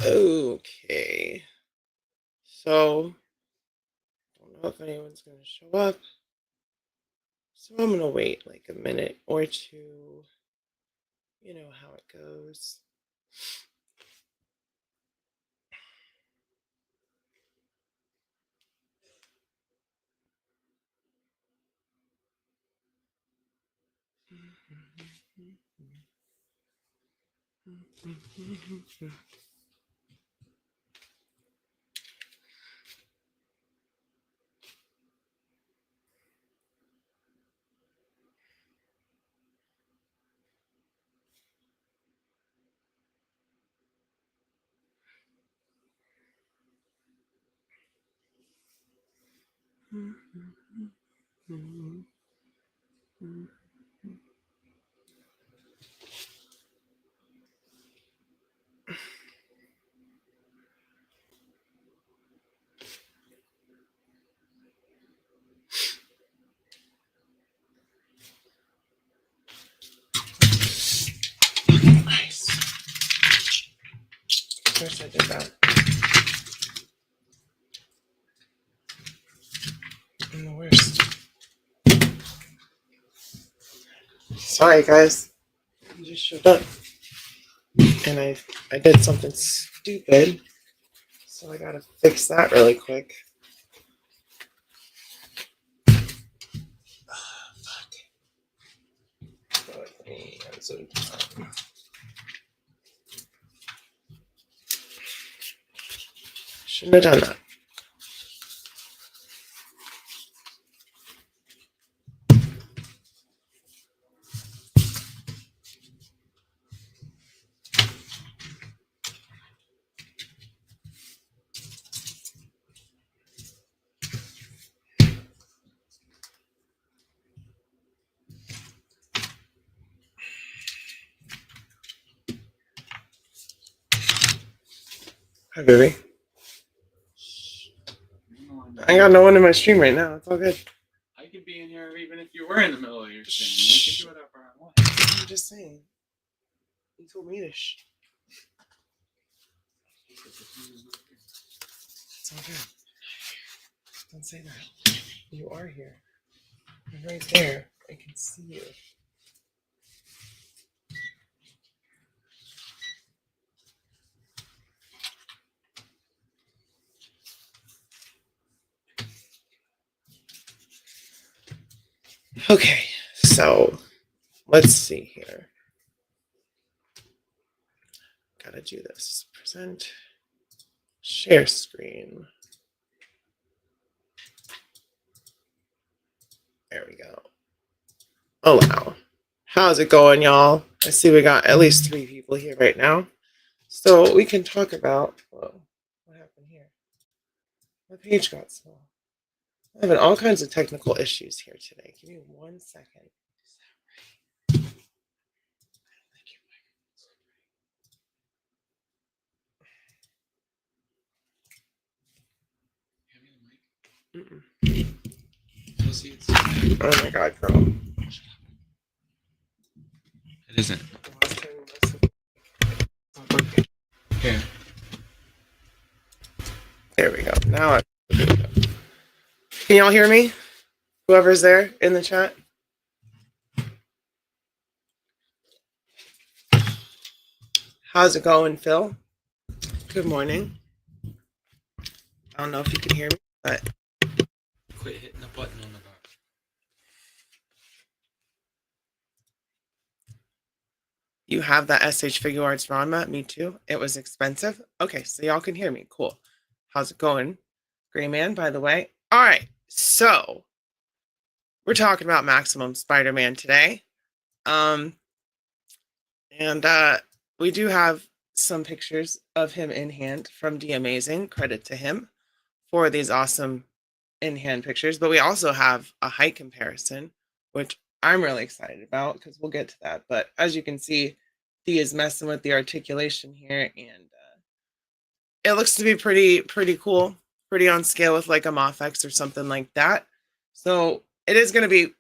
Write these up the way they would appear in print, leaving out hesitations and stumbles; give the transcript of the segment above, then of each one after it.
Okay. So, don't know if anyone's going to show up. So I'm going to wait like a minute or two. You know how it goes. Nice. Of course I did that. I'm the worst. Sorry, guys. I just showed up. And I did something stupid. So I gotta fix that really quick. Shouldn't have done that. Hi, baby. I got no one in my stream right now. It's all good. I could be in here even if you were in the middle of your stream. I could do whatever I want. I'm just saying. You told me to shh. It's all good. Don't say that. You are here. You're right there. I can see you. Okay, so let's see here. Gotta do this. Present. Share screen. There we go. Allow. How's it going, y'all? I see we got at least 3 people here right now. So we can talk about, whoa, what happened here? My page got small. I'm having all kinds of technical issues here today. Give me 1 second. Oh my god, girl. It isn't. Here. There we go. Now can y'all hear me? Whoever's there in the chat? How's it going, Phil? Good morning. I don't know if you can hear me, but Quit hitting the button on the bar. you have that SH Figure Arts Ranma? Me too. It was expensive. Okay, so y'all can hear me. Cool. How's it going? Gray Man, by the way. All right, so we're talking about Maximum Spider-Man today. And we do have some pictures of him in hand from D Amazing. Credit to him for these awesome in hand pictures. But we also have a height comparison, which I'm really excited about because we'll get to that. But as you can see, D is messing with the articulation here, and it looks to be pretty cool, pretty on scale with like a Mofex or something like that. So it is going to be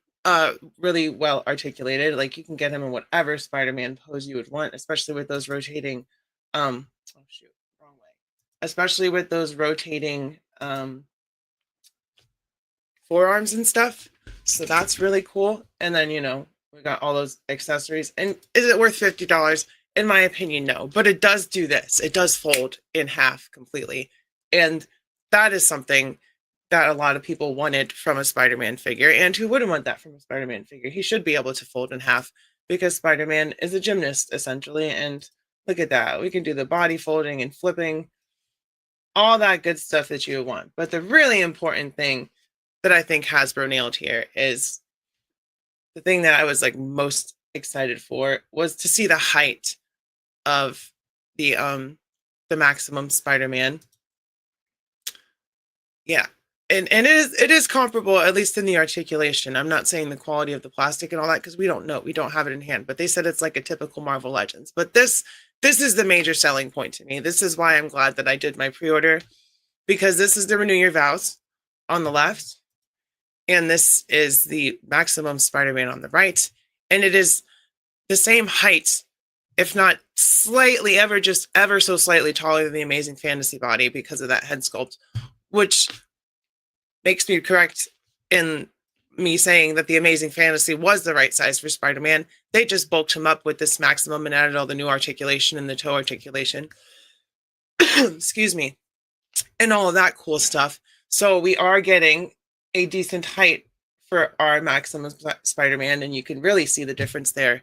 really well articulated. Like you can get him in whatever Spider-Man pose you would want, especially with those rotating. Oh shoot, wrong especially with those rotating forearms and stuff. So that's really cool. And then, we got all those accessories. And is it worth $50? In my opinion, no. But it does do this. It does fold in half completely. And that is something that a lot of people wanted from a Spider-Man figure. And who wouldn't want that from a Spider-Man figure? He should be able to fold in half because Spider-Man is a gymnast, essentially. And look at that. We can do the body folding and flipping, all that good stuff that you would want. But the really important thing that I think Hasbro nailed here is the thing that I was like most excited for was to see the height of the Maximum Spider-Man. Yeah. And it is comparable, at least in the articulation. I'm not saying the quality of the plastic and all that because we don't know. We don't have it in hand. But they said it's like a typical Marvel Legends. But this is the major selling point to me. This is why I'm glad that I did my pre-order, because this is the Renew Your Vows on the left. And this is the Maximum Spider-Man on the right. And it is the same height, if not slightly, ever so slightly taller than the Amazing Fantasy body because of that head sculpt, which makes me correct in me saying that the Amazing Fantasy was the right size for Spider-Man. They just bulked him up with this Maximum and added all the new articulation and the toe articulation. Excuse me. And all of that cool stuff. So we are getting a decent height for our Maximum Spider-Man, and you can really see the difference there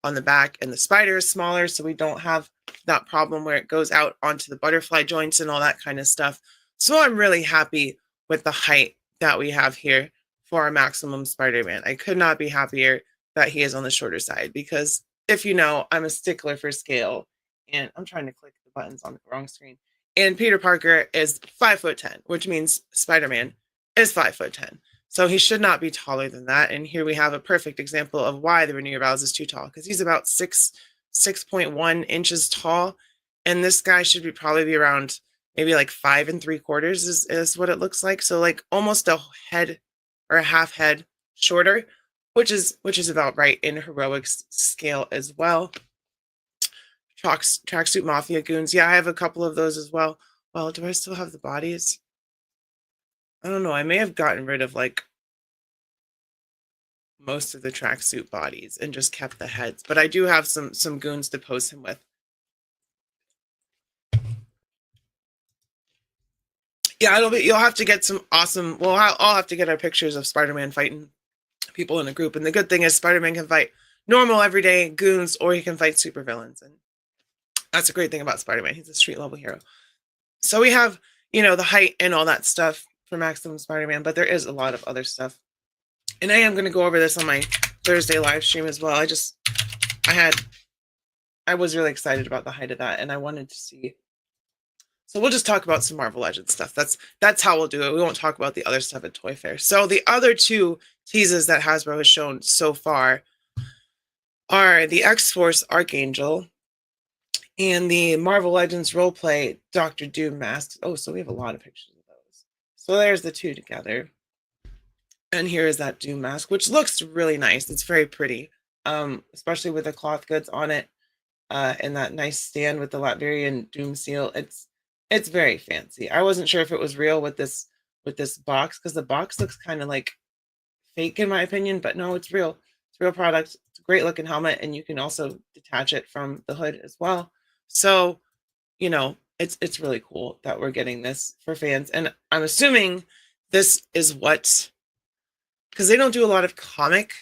on the back. And the spider is smaller, so we don't have that problem where it goes out onto the butterfly joints and all that kind of stuff. So I'm really happy with the height that we have here for our Maximum Spider-Man. I could not be happier that he is on the shorter side, because if you know, I'm a stickler for scale, and I'm trying to click the buttons on the wrong screen. And Peter Parker is 5'10", which means Spider-Man is 5'10". So he should not be taller than that. And here we have a perfect example of why the Renew Your Vows is too tall, because he's about 6.1 inches tall. And this guy should be probably be around maybe like 5 3/4 is what it looks like. So like almost a head or a half head shorter, which is about right in heroics scale as well. Tracksuit Mafia goons. Yeah, I have a couple of those as well. Well, do I still have the bodies? I don't know. I may have gotten rid of like most of the tracksuit bodies and just kept the heads, but I do have some goons to pose him with. Yeah, you'll have to get some awesome. Well, I'll have to get our pictures of Spider-Man fighting people in a group. And the good thing is Spider-Man can fight normal everyday goons, or he can fight supervillains, and that's a great thing about Spider-Man. He's a street level hero. So we have, the height and all that stuff for Maximum Spider-Man, but there is a lot of other stuff. And I am going to go over this on my Thursday live stream as well. I was really excited about the height of that, and I wanted to see. So we'll just talk about some Marvel Legends stuff. That's how we'll do it. We won't talk about the other stuff at Toy Fair. So the other two teases that Hasbro has shown so far are the X-Force Archangel and the Marvel Legends roleplay Dr. Doom masks. Oh, so we have a lot of pictures of those. So there's the two together. And here is that Doom mask, which looks really nice. It's very pretty, especially with the cloth goods on it, and that nice stand with the Latvian Doom seal. It's very fancy. I wasn't sure if it was real with this box, because the box looks kind of like fake in my opinion, but no, it's real. It's a real product. It's a great looking helmet, and you can also detach it from the hood as well. So, it's really cool that we're getting this for fans. And I'm assuming this is because they don't do a lot of comic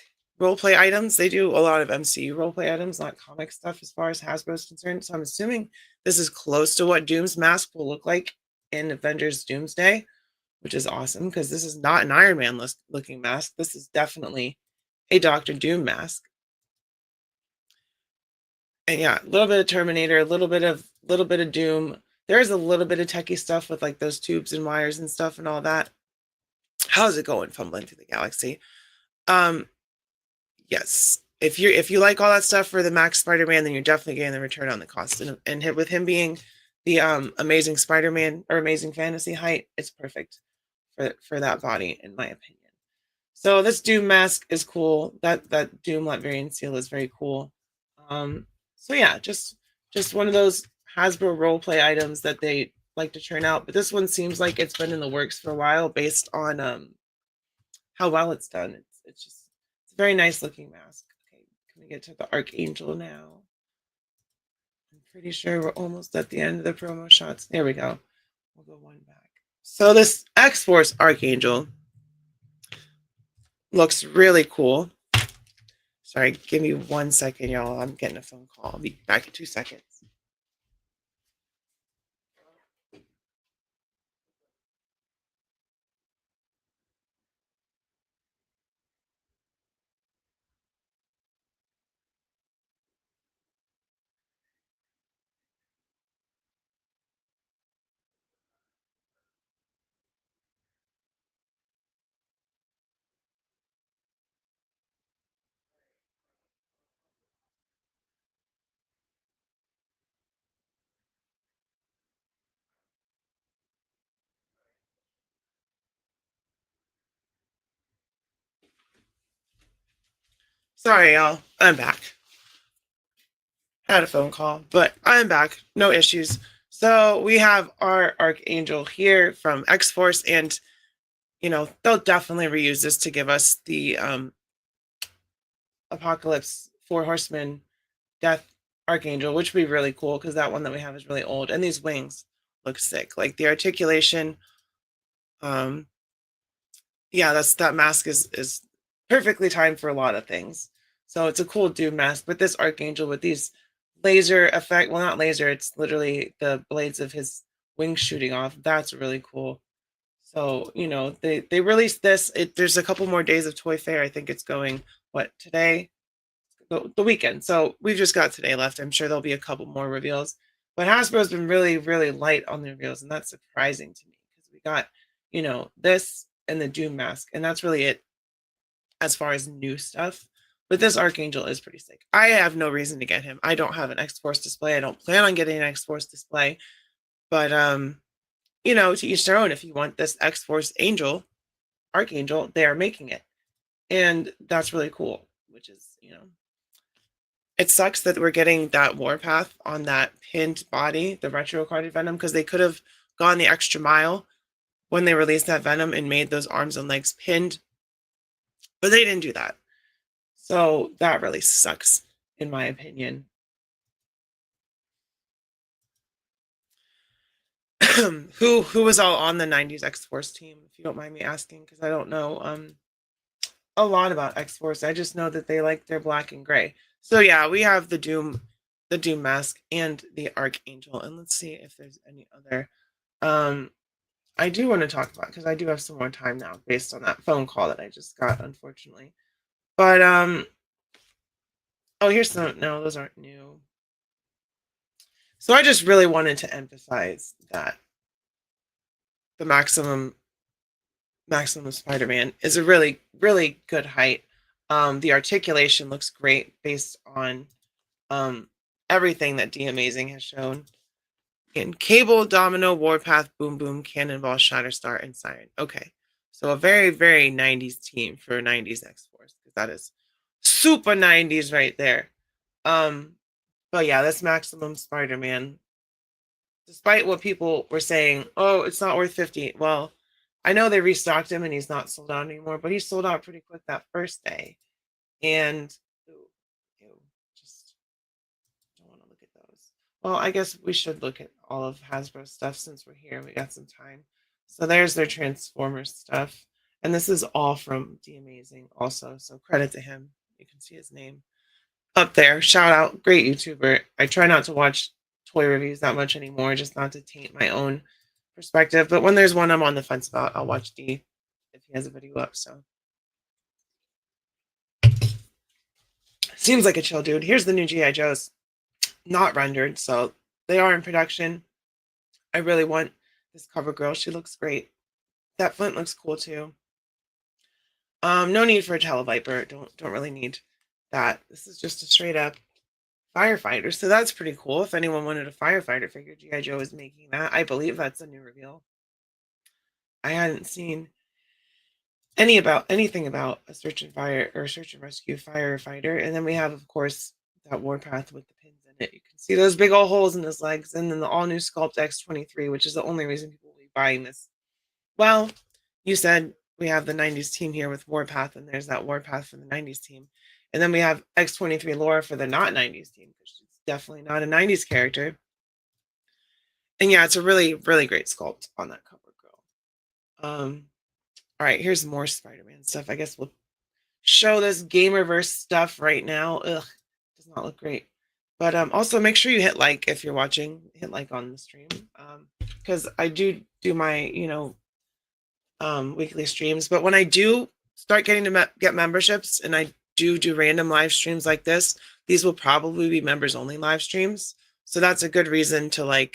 roleplay items. They do a lot of MCU roleplay items, not comic stuff as far as Hasbro is concerned. So I'm assuming this is close to what Doom's mask will look like in Avengers Doomsday, which is awesome, because this is not an Iron Man looking mask. This is definitely a Dr. Doom mask. And yeah, a little bit of Terminator, a little bit of Doom. There's a little bit of techie stuff with like those tubes and wires and stuff and all that. How's it going, fumbling through the galaxy? Yes, if you like all that stuff for the Max Spider-Man, then you're definitely getting the return on the cost. And with him being the Amazing Spider-Man or Amazing Fantasy height, it's perfect for that body, in my opinion. So this Doom mask is cool. That Doom Latvian seal is very cool. So yeah, just one of those Hasbro roleplay items that they like to turn out, but this one seems like it's been in the works for a while based on how well it's done. It's just it's a very nice looking mask. Okay, can we get to the Archangel now? I'm pretty sure we're almost at the end of the promo shots. There we go. We'll go one back. So this X-Force Archangel looks really cool. Sorry, give me 1 second, y'all. I'm getting a phone call. I'll be back in 2 seconds. Sorry, y'all. I'm back. Had a phone call, but I'm back. No issues. So we have our Archangel here from X-Force, and they'll definitely reuse this to give us the Apocalypse Four Horsemen Death Archangel, which would be really cool because that one that we have is really old, and these wings look sick. Like the articulation, um, yeah, that mask is perfectly timed for a lot of things. So it's a cool Doom mask, but this Archangel with these laser effect, well, not laser, it's literally the blades of his wings shooting off. That's really cool. So, they released this. There's a couple more days of Toy Fair. I think it's going, today? The weekend. So we've just got today left. I'm sure there'll be a couple more reveals. But Hasbro's been really, really light on the reveals, and that's surprising to me because we got, this and the Doom mask, and that's really it as far as new stuff. But this Archangel is pretty sick. I have no reason to get him. I don't have an X-Force display. I don't plan on getting an X-Force display. But to each their own. If you want this X-Force Archangel, they are making it. And that's really cool, which is, it sucks that we're getting that Warpath on that pinned body, the retro carded Venom, because they could have gone the extra mile when they released that Venom and made those arms and legs pinned. But they didn't do that. So that really sucks, in my opinion. Who was all on the 90s X-Force team, if you don't mind me asking, because I don't know a lot about X-Force. I just know that they like their black and gray. So yeah, we have the Doom mask and the Archangel, and let's see if there's any other I do want to talk about, because I do have some more time now based on that phone call that I just got, unfortunately. But oh, here's some. No, those aren't new. So I just really wanted to emphasize that the Maximum Spider-Man is a really, really good height. The articulation looks great based on everything that D Amazing has shown. In Cable, Domino, Warpath, Boom Boom, Cannonball, Shatterstar, and Siren. Okay, so a very, very 90s team for 90s X-Force. That is super 90s right there. But yeah, this Maximum Spider-Man, despite what people were saying, oh, it's not worth 50. Well, I know they restocked him and he's not sold out anymore, but he sold out pretty quick that first day. And just don't want to look at those. Well, I guess we should look at all of Hasbro stuff since we're here. We got some time. So there's their Transformers stuff. And this is all from D Amazing also. So credit to him. You can see his name up there. Shout out. Great YouTuber. I try not to watch toy reviews that much anymore, just not to taint my own perspective. But when there's one I'm on the fence about, I'll watch D if he has a video up. So seems like a chill dude. Here's the new G.I. Joes. Not rendered, so they are in production. I really want this cover girl. She looks great. That Flint looks cool too. No need for a Televiper. Don't really need that. This is just a straight up firefighter. So that's pretty cool. If anyone wanted a firefighter figure, G.I. Joe is making that. I believe that's a new reveal. I hadn't seen anything about a search and rescue firefighter. And then we have, of course, that Warpath with the pins in it. You can see those big old holes in his legs, and then the all new Sculpt X23, which is the only reason people will be buying this. Well, you said we have the 90s team here with Warpath, and there's that Warpath for the 90s team. And then we have X23 Laura for the not 90s team, because she's definitely not a 90s character. And yeah, it's a really, really great sculpt on that cover girl. All right, here's more Spider-Man stuff. I guess we'll show this Gamerverse stuff right now. Ugh, does not look great. But also make sure you hit like if you're watching. Hit like on the stream, because I do my weekly streams. But when I do start getting to get memberships, and I do random live streams like this, these will probably be members only live streams. So that's a good reason to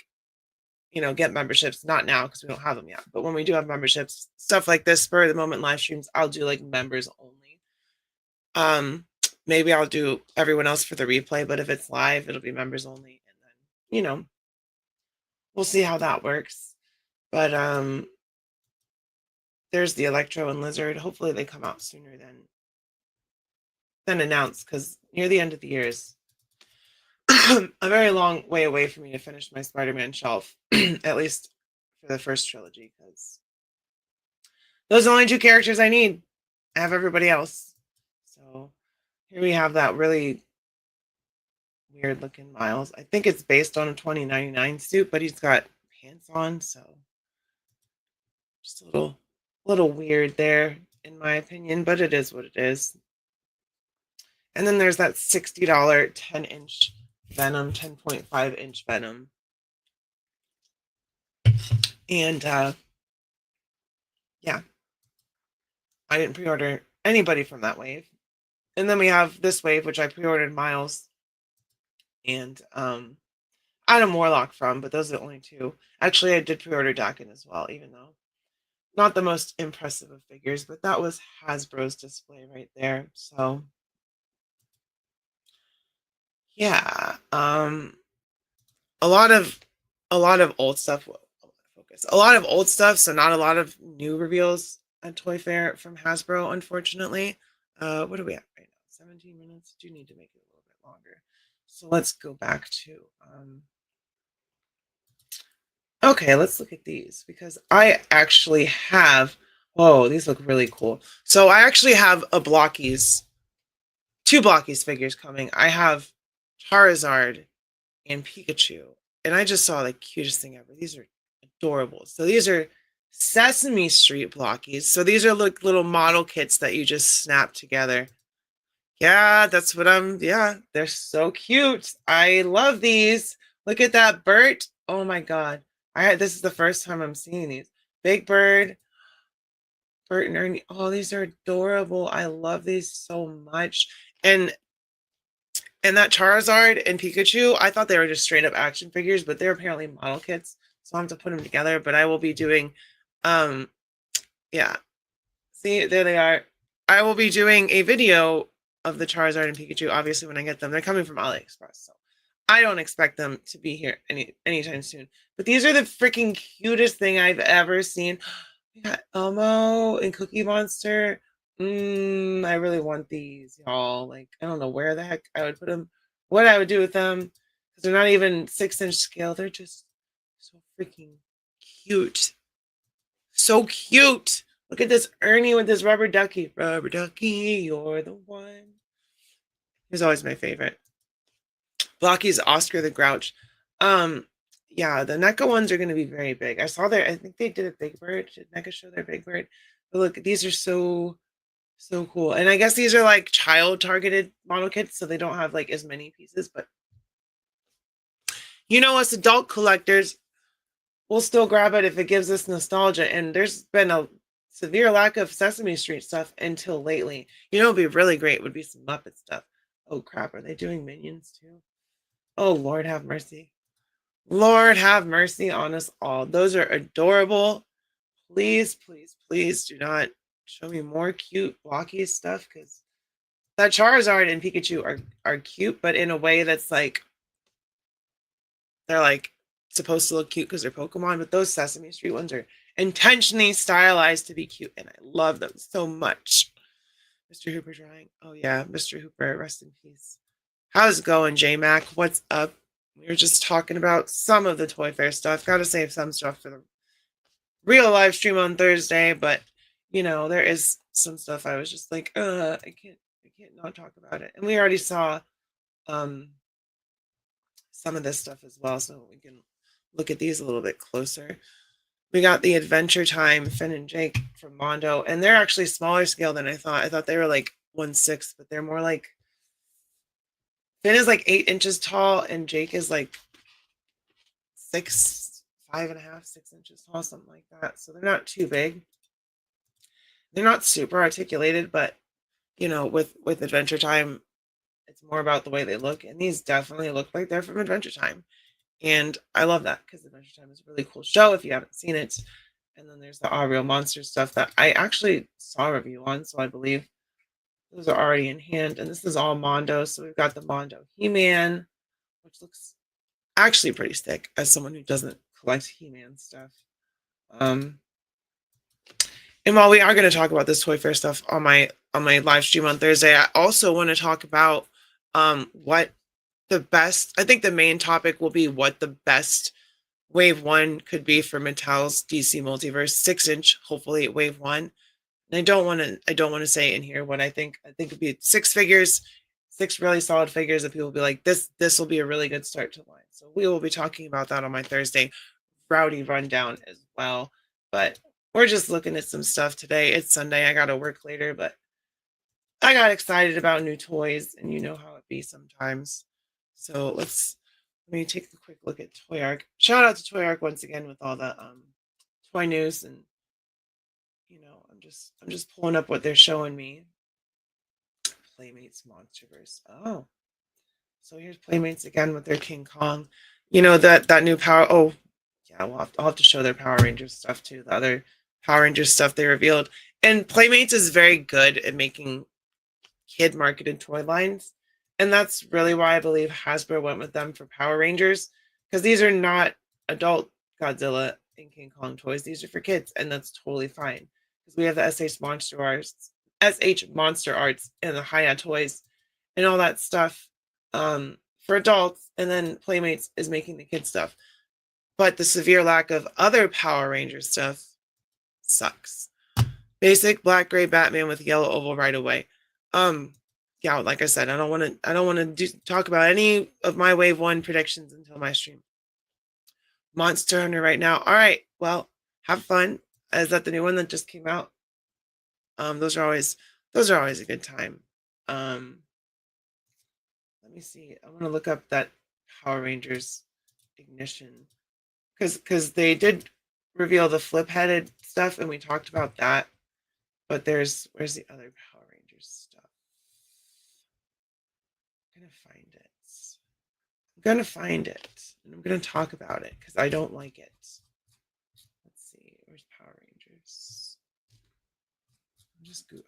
get memberships. Not now because we don't have them yet, but when we do have memberships, stuff like this, spur of the moment live streams, I'll do like members only. Maybe I'll do everyone else for the replay, but if it's live, it'll be members only. And then, we'll see how that works. But there's the Electro and Lizard. Hopefully they come out sooner than announced, because near the end of the year is a very long way away for me to finish my Spider-Man shelf, at least for the first trilogy, because those are the only two characters I need. I have everybody else. So here we have that really weird looking Miles. I think it's based on a 2099 suit, but he's got pants on, so just a little weird there in my opinion, but it is what it is. And then there's that $60 10-inch Venom, 10.5-inch Venom. And yeah, I didn't pre-order anybody from that wave. And then we have this wave, which I pre-ordered Miles and Adam Warlock from, but those are the only two. Actually, I did pre-order Dakin as well, even though not the most impressive of figures, but that was Hasbro's display right there. So yeah, a lot of old stuff. Focus. A lot of old stuff, so not a lot of new reveals at Toy Fair from Hasbro, unfortunately. What are we at right now? 17 minutes. Do need to make it a little bit longer. So let's go back to okay, let's look at these, because I actually have, whoa, these look really cool. So I actually have two Blockies figures coming. I have Charizard and Pikachu, and I just saw the cutest thing ever. These are adorable. So these are Sesame Street Blockies. So these are like little model kits that you just snap together. Yeah, that's what yeah, they're so cute. I love these. Look at that Bert. Oh my God. This is the first time I'm seeing these. Big Bird, Bert and Ernie. Oh, these are adorable. I love these so much. And that Charizard and Pikachu, I thought they were just straight up action figures, but they're apparently model kits. So I'll have to put them together. But I will be doing, yeah. See, there they are. I will be doing a video of the Charizard and Pikachu, obviously, when I get them. They're coming from AliExpress, so I don't expect them to be here anytime soon. But these are the freaking cutest thing I've ever seen. We got Elmo and Cookie Monster. I really want these, y'all. Like, I don't know where the heck I would put them, what I would do with them, because they're not even 6-inch scale. They're just so freaking cute. So cute. Look at this Ernie with this rubber ducky. Rubber ducky, you're the one. He's always my favorite. Blocky's Oscar the Grouch. Yeah, the NECA ones are going to be very big. I think they did a Big Bird. Did NECA show their Big Bird? But look, these are so cool. And I guess these are like child targeted model kits, so they don't have like as many pieces, but us adult collectors, we'll still grab it if it gives us nostalgia. And there's been a severe lack of Sesame Street stuff until lately. It'd be really great would be some Muppet stuff. Oh crap, are they doing Minions too? Oh, Lord have mercy. Lord have mercy on us all. Those are adorable. Please, please, please do not show me more cute blocky stuff, because that Charizard and Pikachu are cute, but in a way that's like, they're like supposed to look cute because they're Pokemon, but those Sesame Street ones are intentionally stylized to be cute, and I love them so much. Mr. Hooper drawing. Oh yeah, Mr. Hooper, rest in peace. How's it going, J-Mac? What's up? We were just talking about some of the Toy Fair stuff. Gotta save some stuff for the real live stream on Thursday, but there is some stuff I was just like, I can't not talk about it. And we already saw um some of this stuff as well, so we can look at these a little bit closer. We got the Adventure Time Finn and Jake from Mondo, and they're actually smaller scale than I thought. I thought they were like 1/6, but they're more like Finn is like 8 inches tall, and Jake is like 5.5, 6 inches tall, something like that. So they're not too big. They're not super articulated, but with Adventure Time, it's more about the way they look, and these definitely look like they're from Adventure Time. And I love that because Adventure Time is a really cool show if you haven't seen it. And then there's the All Real Monsters stuff that I actually saw a review on, so I believe those are already in hand. And this is all Mondo. So we've got the Mondo He-Man, which looks actually pretty sick as someone who doesn't collect He-Man stuff. And while we are going to talk about this Toy Fair stuff on my live stream on Thursday, I also want to talk about what the best, I think the main topic will be what the best Wave 1 could be for Mattel's DC Multiverse 6-inch, hopefully Wave 1. And I don't want to say in here what I think. I think it'd be 6 figures, 6 really solid figures that people will be like, this will be a really good start to the line. So we will be talking about that on my Thursday Rowdy Rundown as well. But we're just looking at some stuff today. It's Sunday. I got to work later, but I got excited about new toys, and you know how it be sometimes. So let me take a quick look at Toy Arc. Shout out to Toy Arc once again with all the toy news, and I'm just pulling up what they're showing me. Playmates Monsterverse. Oh, so here's Playmates again with their King Kong. That new power. Oh, yeah, I'll have to show their Power Rangers stuff too. The other Power Rangers stuff they revealed. And Playmates is very good at making kid marketed toy lines. And that's really why I believe Hasbro went with them for Power Rangers, because these are not adult Godzilla and King Kong toys. These are for kids, and that's totally fine. Because we have the SH Monster Arts and the Hiya toys and all that stuff for adults, and then Playmates is making the kids stuff. But the severe lack of other Power Ranger stuff sucks. Basic black gray Batman with yellow oval right away. Yeah, like I said, I don't want to talk about any of my Wave 1 predictions until my stream. Monster Hunter right now. All right, well, have fun. Is that the new one that just came out? Those are always a good time. Let me see. I want to look up that Power Rangers Ignition, because they did reveal the flip-headed stuff, and we talked about that. But where's the other Power Rangers stuff? I'm gonna find it, and I'm gonna talk about it because I don't like it. Let's see, where's Power Rangers?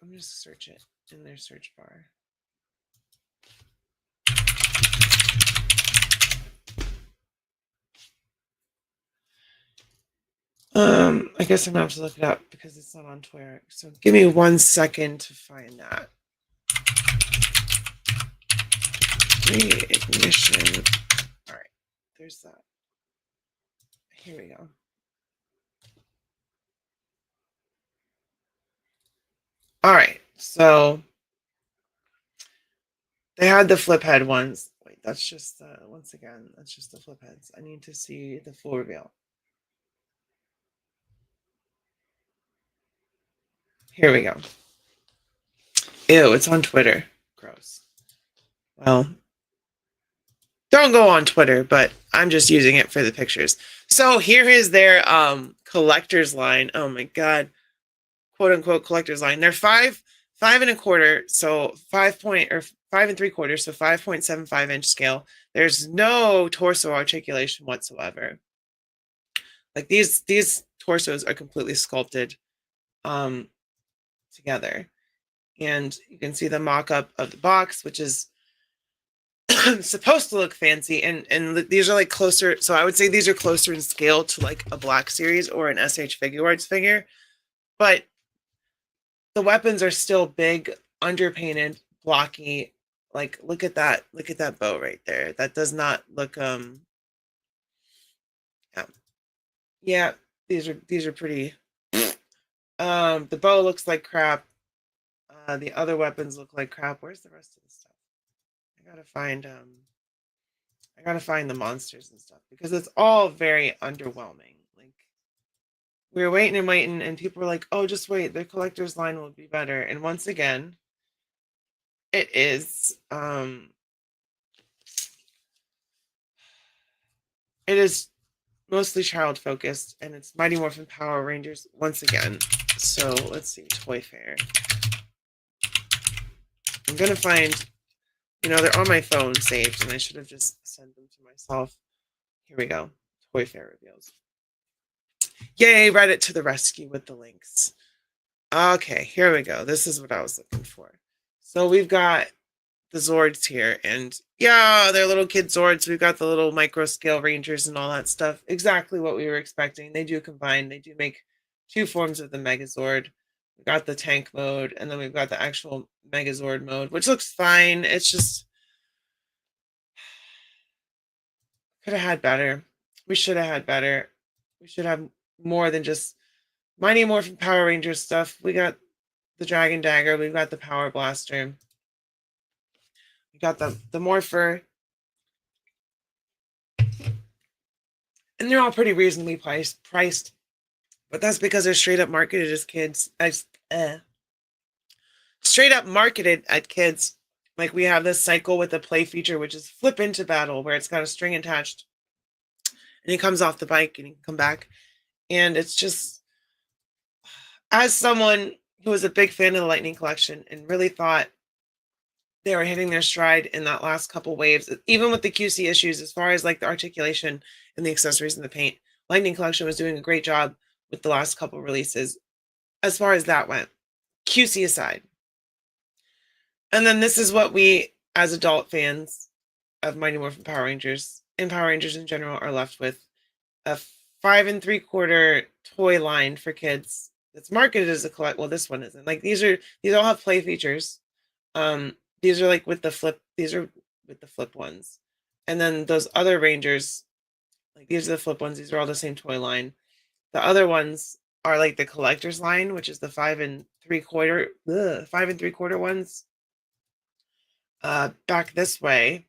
I'm just search it in their search bar. I guess I'm gonna have to look it up because it's not on Twitter. So give me 1 second to find that. Ignition. All right, there's that. Here we go. All right, so they had the flip head ones. Wait, that's just once again, that's just the flip heads. I need to see the full reveal. Here we go. Ew, it's on Twitter. Gross. Well, don't go on Twitter, but I'm just using it for the pictures. So here is their collector's line. Oh my god. Quote unquote collector's line. They're 5.25, so 5 3/4, so 5.75 inch scale. There's no torso articulation whatsoever. Like these torsos are completely sculpted together. And you can see the mock-up of the box, which is supposed to look fancy, and these are like closer, so I would say these are closer in scale to like a Black Series or an SH Figure Arts figure, but the weapons are still big, underpainted, blocky, Like, look at that. Look at that bow right there. That does not look yeah. Yeah, these are pretty the bow looks like crap. The other weapons look like crap. Where's the rest of the stuff? I gotta find the monsters and stuff because it's all very underwhelming. Like we were waiting and waiting, and people were like, "Oh, just wait, the collector's line will be better." And once again, it is. It is mostly child focused, and it's Mighty Morphin Power Rangers once again. So let's see, Toy Fair. I'm gonna find. They're on my phone saved, and I should have just sent them to myself. Here we go. Toy Fair reveals. Yay, Reddit to the rescue with the links. Okay, here we go. This is what I was looking for. So we've got the Zords here, and yeah, they're little kid Zords. We've got the little micro scale Rangers and all that stuff. Exactly what we were expecting. They do combine. They do make two forms of the Megazord. We've got the tank mode, and then we've got the actual Megazord mode, which looks fine. It's just could have had better. We should have had better. We should have more than just Mighty Morphin Power Rangers stuff. We got the Dragon Dagger. We've got the Power Blaster. We got the Morpher. And they're all pretty reasonably priced. But that's because they're straight up marketed as kids. Straight up marketed at kids. Like we have this cycle with the play feature, which is flip into battle, where it's got a string attached. And he comes off the bike and he can come back. And it's just, as someone who was a big fan of the Lightning Collection and really thought they were hitting their stride in that last couple waves, even with the QC issues, as far as like the articulation and the accessories and the paint, Lightning Collection was doing a great job with the last couple releases as far as that went, QC aside. And then this is what we, as adult fans of Mighty Morphin Power Rangers and Power Rangers in general, are left with a 5 3/4 toy line for kids that's marketed as a collect. Well, this one isn't. Like these all have play features. These are like with the flip. These are with the flip ones, and then those other Rangers, like these are the flip ones. These are all the same toy line. The other ones are like the collector's line, which is the 5 3/4 ones. Back this way.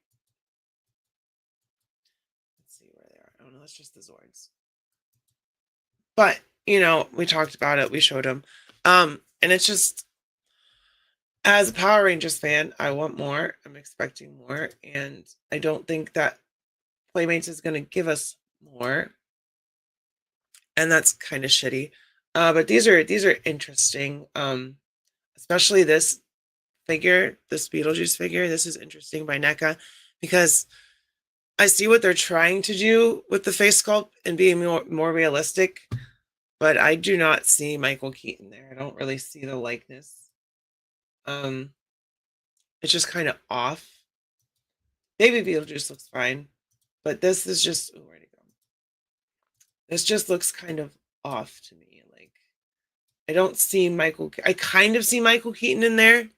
Let's see where they are. Oh no, that's just the Zords. But we talked about it. We showed them, and it's just, as a Power Rangers fan, I want more. I'm expecting more, and I don't think that Playmates is going to give us more, and that's kind of shitty. But these are interesting, especially this figure, this Beetlejuice figure. This is interesting by NECA because I see what they're trying to do with the face sculpt and being more realistic, but I do not see Michael Keaton there. I don't really see the likeness. It's just kind of off. Baby Beetlejuice looks fine, but this is just, where'd it go? This just looks kind of off to me. Like I don't see I kind of see Michael Keaton in there,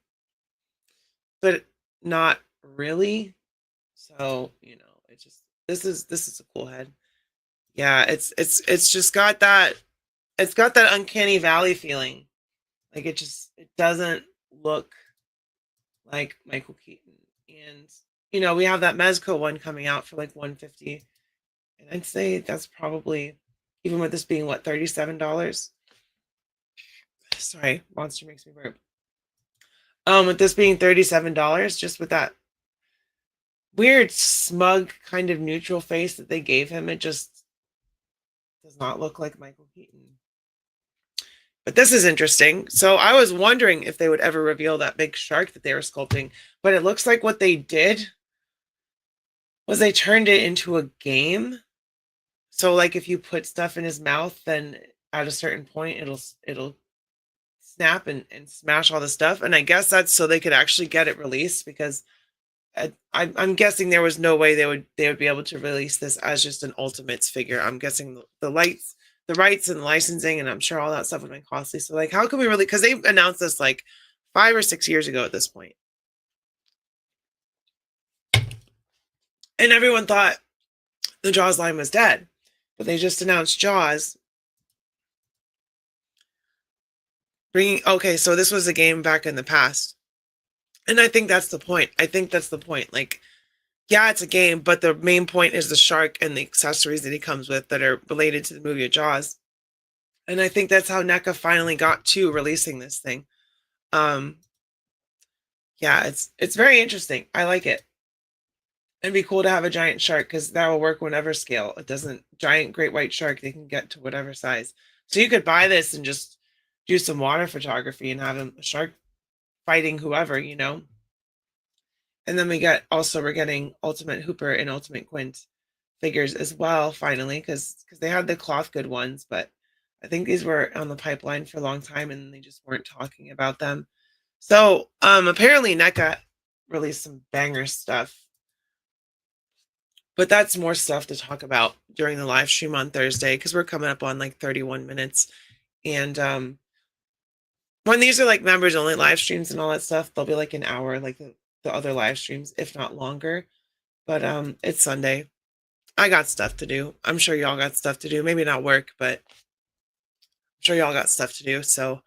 but not really. So, it just, this is a cool head. Yeah, it's just got that, it's got that uncanny valley feeling. Like it doesn't look like Michael Keaton. And we have that Mezco one coming out for like $150. And I'd say that's probably, even with this being what, $37. Sorry, monster makes me burp. With this being $37, just with that weird smug kind of neutral face that they gave him, it just does not look like Michael Keaton. But this is interesting. So I was wondering if they would ever reveal that big shark that they were sculpting, but it looks like what they did was they turned it into a game. So like if you put stuff in his mouth, then at a certain point it'll snap and smash all the stuff. And I guess that's so they could actually get it released, because I'm guessing there was no way they would be able to release this as just an Ultimates figure. I'm guessing the rights and licensing, and I'm sure all that stuff would have been costly. So like, how can we really? Because they announced this like 5 or 6 years ago at this point. And everyone thought the Jaws line was dead, but they just announced Jaws. Okay, so this was a game back in the past. And I think that's the point. I think that's the point. Like, yeah, it's a game, but the main point is the shark and the accessories that he comes with that are related to the movie of Jaws. And I think that's how NECA finally got to releasing this thing. Um, yeah, it's very interesting. I like it. It'd be cool to have a giant shark because that will work whenever scale. It doesn't giant great white shark, they can get to whatever size. So you could buy this and just do some water photography and have a shark fighting whoever, you know. And then we're getting Ultimate Hooper and Ultimate Quint figures as well, finally, because they had the cloth good ones, but I think these were on the pipeline for a long time and they just weren't talking about them. So apparently NECA released some banger stuff. But that's more stuff to talk about during the live stream on Thursday because we're coming up on like 31 minutes. And when these are like members only live streams and all that stuff, they'll be like an hour like the other live streams, if not longer. But it's Sunday. I got stuff to do. I'm sure y'all got stuff to do. Maybe not work, but I'm sure y'all got stuff to do. So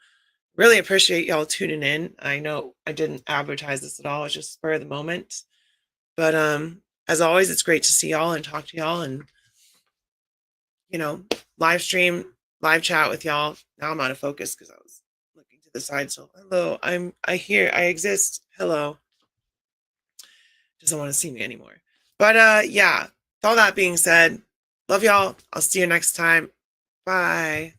really appreciate y'all tuning in. I know I didn't advertise this at all. It's just spur of the moment. But as always, it's great to see y'all and talk to y'all and, you know, live stream, live chat with y'all. Now I'm out of focus because I was looking to the side. So hello, I exist. Hello. Doesn't want to see me anymore. But yeah, with all that being said, love y'all. I'll see you next time. Bye.